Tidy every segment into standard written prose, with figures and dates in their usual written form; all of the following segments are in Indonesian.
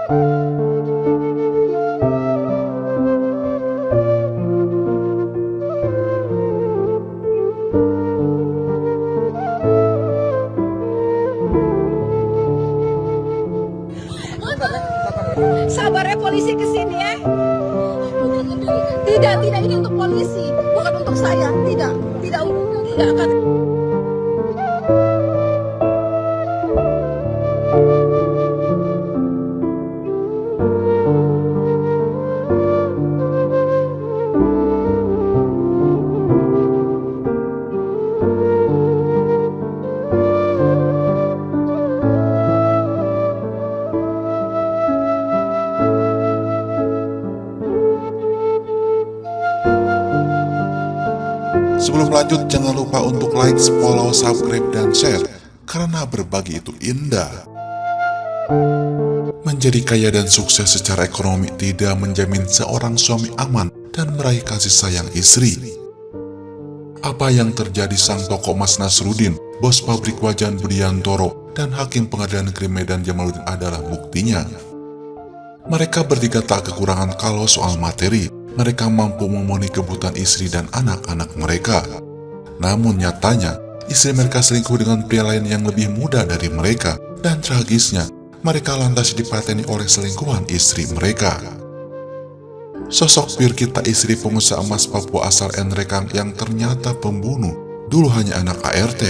Sabar ya polisi kesini ya. Tidak, ini untuk polisi, bukan untuk saya. Tidak akan. Sebelum lanjut, jangan lupa untuk like, follow, subscribe, dan share, karena berbagi itu indah. Menjadi kaya dan sukses secara ekonomi tidak menjamin seorang suami aman dan meraih kasih sayang istri. Apa yang terjadi sang tokoh Mas Nasruddin, bos pabrik wajan Budiantoro, dan hakim pengadilan negeri Medan Jamaluddin adalah buktinya. Mereka bertiga tak kekurangan kalau soal materi. Mereka mampu memenuhi kebutuhan istri dan anak-anak mereka. Namun nyatanya, istri mereka selingkuh dengan pria lain yang lebih muda dari mereka. Dan tragisnya, mereka lantas dipateni oleh selingkuhan istri mereka. Sosok Pirgita, istri pengusaha emas Papua asal Nrekang yang ternyata pembunuh, dulu hanya anak ART.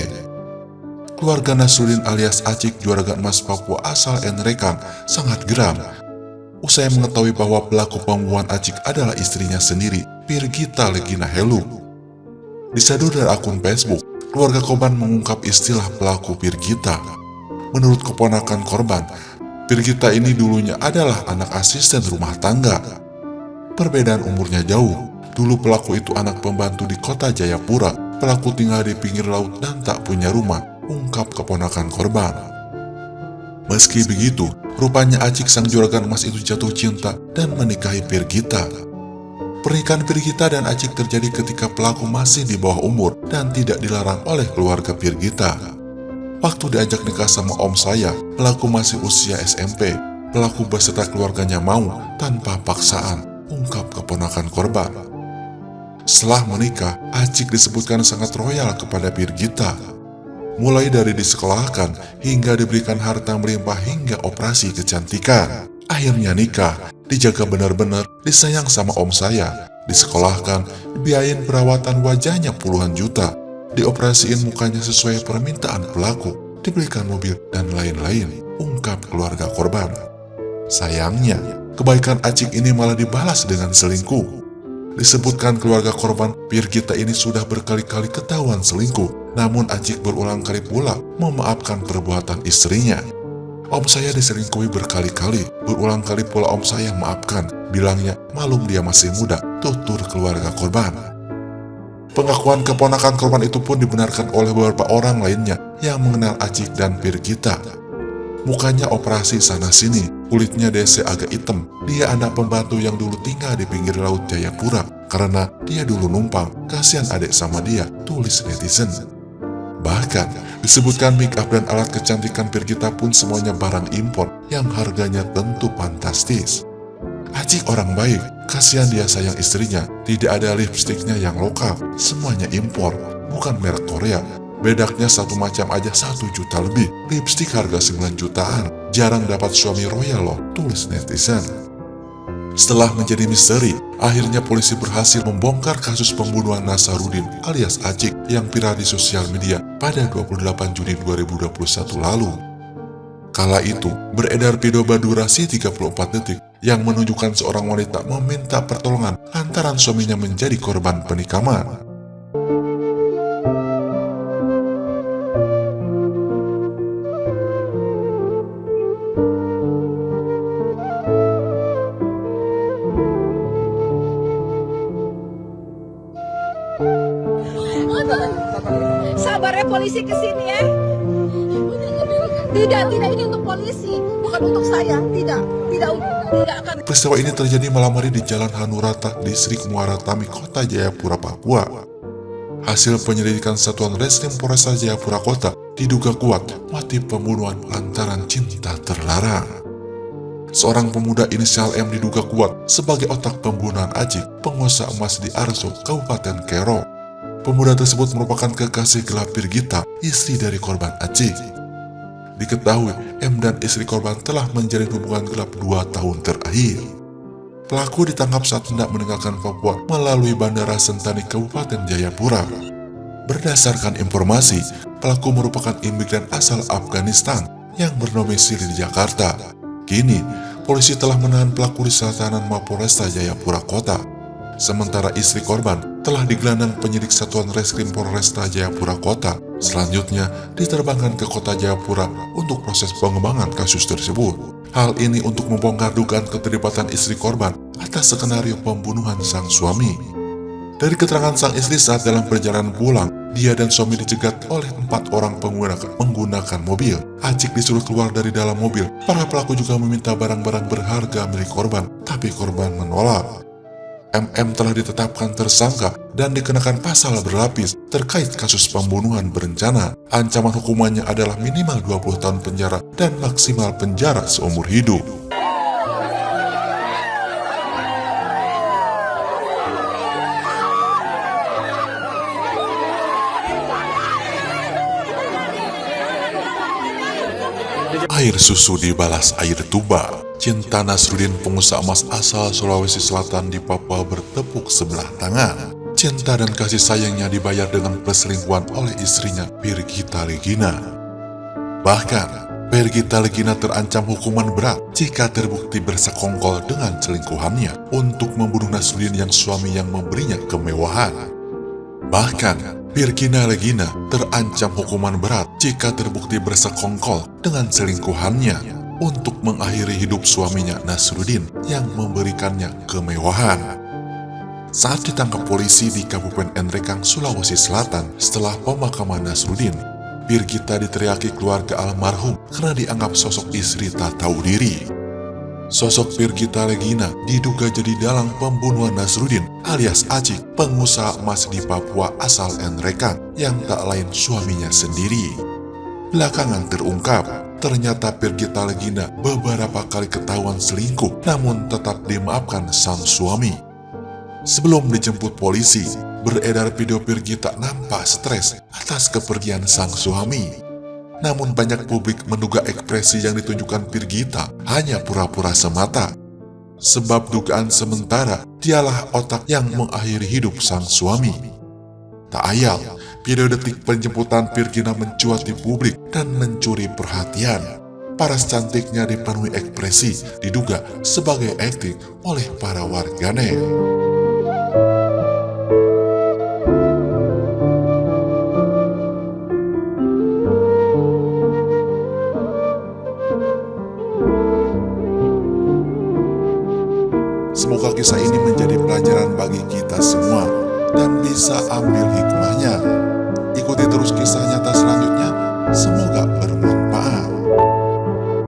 Keluarga Nasruddin alias Acik, juragan emas Papua asal Nrekang, sangat geram usai mengetahui bahwa pelaku pembunuhan Acik adalah istrinya sendiri, Pirgita Legina Helu. Disadur dari akun Facebook, keluarga korban mengungkap istilah pelaku Pirgita. Menurut keponakan korban, Pirgita ini dulunya adalah anak asisten rumah tangga. Perbedaan umurnya jauh. Dulu pelaku itu anak pembantu di kota Jayapura. Pelaku tinggal di pinggir laut dan tak punya rumah, ungkap keponakan korban. Meski begitu, rupanya Acik sang juragan emas itu jatuh cinta dan menikahi Pirgita. Pernikahan Pirgita dan Acik terjadi ketika pelaku masih di bawah umur dan tidak dilarang oleh keluarga Pirgita. Waktu diajak nikah sama om saya, pelaku masih usia SMP. Pelaku beserta keluarganya mau tanpa paksaan, ungkap keponakan korban. Setelah menikah, Acik disebutkan sangat royal kepada Pirgita. Mulai dari disekolahkan hingga diberikan harta melimpah hingga operasi kecantikan. Akhirnya nikah, dijaga benar-benar, disayang sama om saya, disekolahkan, dibiayain perawatan wajahnya puluhan juta, dioperasiin mukanya sesuai permintaan pelaku, dibelikan mobil dan lain-lain, ungkap keluarga korban. Sayangnya, kebaikan Acik ini malah dibalas dengan selingkuh. Disebutkan keluarga korban, Pirgita ini sudah berkali-kali ketahuan selingkuh, namun Acik berulang kali pula memaafkan perbuatan istrinya. Om saya diselingkuhi berkali-kali, berulang kali pula om saya maafkan, bilangnya malum dia masih muda, tutur keluarga korban. Pengakuan keponakan korban itu pun dibenarkan oleh beberapa orang lainnya yang mengenal Acik dan Pirgita. Mukanya operasi sana-sini, kulitnya dese agak hitam. Dia anak pembantu yang dulu tinggal di pinggir laut Jayapura. Karena dia dulu numpang, kasihan adik sama dia, tulis netizen. Bahkan, disebutkan make up dan alat kecantikan Pirgita pun semuanya barang impor yang harganya tentu fantastis. Acik orang baik, kasihan dia sayang istrinya, tidak ada lipstiknya yang lokal, semuanya impor, bukan merek Korea. Bedaknya satu macam aja 1 juta lebih, lipstik harga 9 jutaan, jarang dapat suami royal loh, tulis netizen. Setelah menjadi misteri, akhirnya polisi berhasil membongkar kasus pembunuhan Nasruddin alias Acik yang viral di sosial media pada 28 Juni 2021 lalu. Kala itu, beredar video berdurasi 34 detik yang menunjukkan seorang wanita meminta pertolongan lantaran suaminya menjadi korban penikaman. Sabar ya polisi kesini ya. Tidak, ini untuk polisi, bukan untuk saya. Tidak akan. Peristiwa ini terjadi malam hari di Jalan Hanurata, Distrik Muara Tami, Kota Jayapura, Papua. Hasil penyelidikan Satuan Reskrim Polresta Jayapura Kota diduga kuat motif pembunuhan lantaran cinta terlarang. Seorang pemuda inisial M diduga kuat sebagai otak pembunuhan Ajik, pengusaha emas di Arso, Kabupaten Kero. Pemuda tersebut merupakan kekasih gelap Pirgita, istri dari korban Ajik. Diketahui, M dan istri korban telah menjalin hubungan gelap 2 tahun terakhir. Pelaku ditangkap saat hendak meninggalkan Papua melalui Bandara Sentani, Kabupaten Jayapura. Berdasarkan informasi, pelaku merupakan imigran asal Afghanistan yang berdomisili di Jakarta. Kini, polisi telah menahan pelaku di selatanan Mapolresta Jayapura Kota. Sementara istri korban telah digelandang penyidik Satuan Reskrim Polresta Jayapura Kota. Selanjutnya diterbangkan ke kota Jayapura untuk proses pengembangan kasus tersebut. Hal ini untuk membongkar dugaan keterlibatan istri korban atas skenario pembunuhan sang suami. Dari keterangan sang istri saat dalam perjalanan pulang, dia dan suami dicegat oleh 4 orang menggunakan mobil. Ajik disuruh keluar dari dalam mobil. Para pelaku juga meminta barang-barang berharga milik korban, tapi korban menolak. MM telah ditetapkan tersangka dan dikenakan pasal berlapis terkait kasus pembunuhan berencana. Ancaman hukumannya adalah minimal 20 tahun penjara dan maksimal penjara seumur hidup. Air susu dibalas air tuba. Cinta Nasrudin, pengusaha emas asal Sulawesi Selatan di Papua, bertepuk sebelah tangan. Cinta dan kasih sayangnya dibayar dengan perselingkuhan oleh istrinya, Pirgita Legina. Bahkan, Pirgita Legina terancam hukuman berat jika terbukti bersekongkol dengan selingkuhannya untuk membunuh Nasrudin yang suami yang memberinya kemewahan. Bahkan, Pirgita Legina terancam hukuman berat jika terbukti bersekongkol dengan selingkuhannya untuk mengakhiri hidup suaminya Nasrudin yang memberikannya kemewahan. Saat ditangkap polisi di Kabupaten Nrekang, Sulawesi Selatan setelah pemakaman Nasrudin, Pirgita diteriaki keluarga almarhum karena dianggap sosok istri tak tahu diri. Sosok Pirgita Legina diduga jadi dalang pembunuhan Nasrudin alias Ajik, pengusaha emas di Papua asal Nrekang yang tak lain suaminya sendiri. Belakangan terungkap, ternyata Pirgita Legina beberapa kali ketahuan selingkuh namun tetap dimaafkan sang suami. Sebelum dijemput polisi, beredar video Pirgita nampak stres atas kepergian sang suami. Namun banyak publik menduga ekspresi yang ditunjukkan Pirgita hanya pura-pura semata. Sebab dugaan sementara dialah otak yang mengakhiri hidup sang suami. Tak ayal, video detik penjemputan Pirgita mencuat di publik dan mencuri perhatian. Paras cantiknya dipenuhi ekspresi, diduga sebagai akting oleh para warganet. Semoga kisah ini menjadi pelajaran bagi kita semua dan bisa ambil hikmahnya. Ikuti terus kisah nyata selanjutnya. Semoga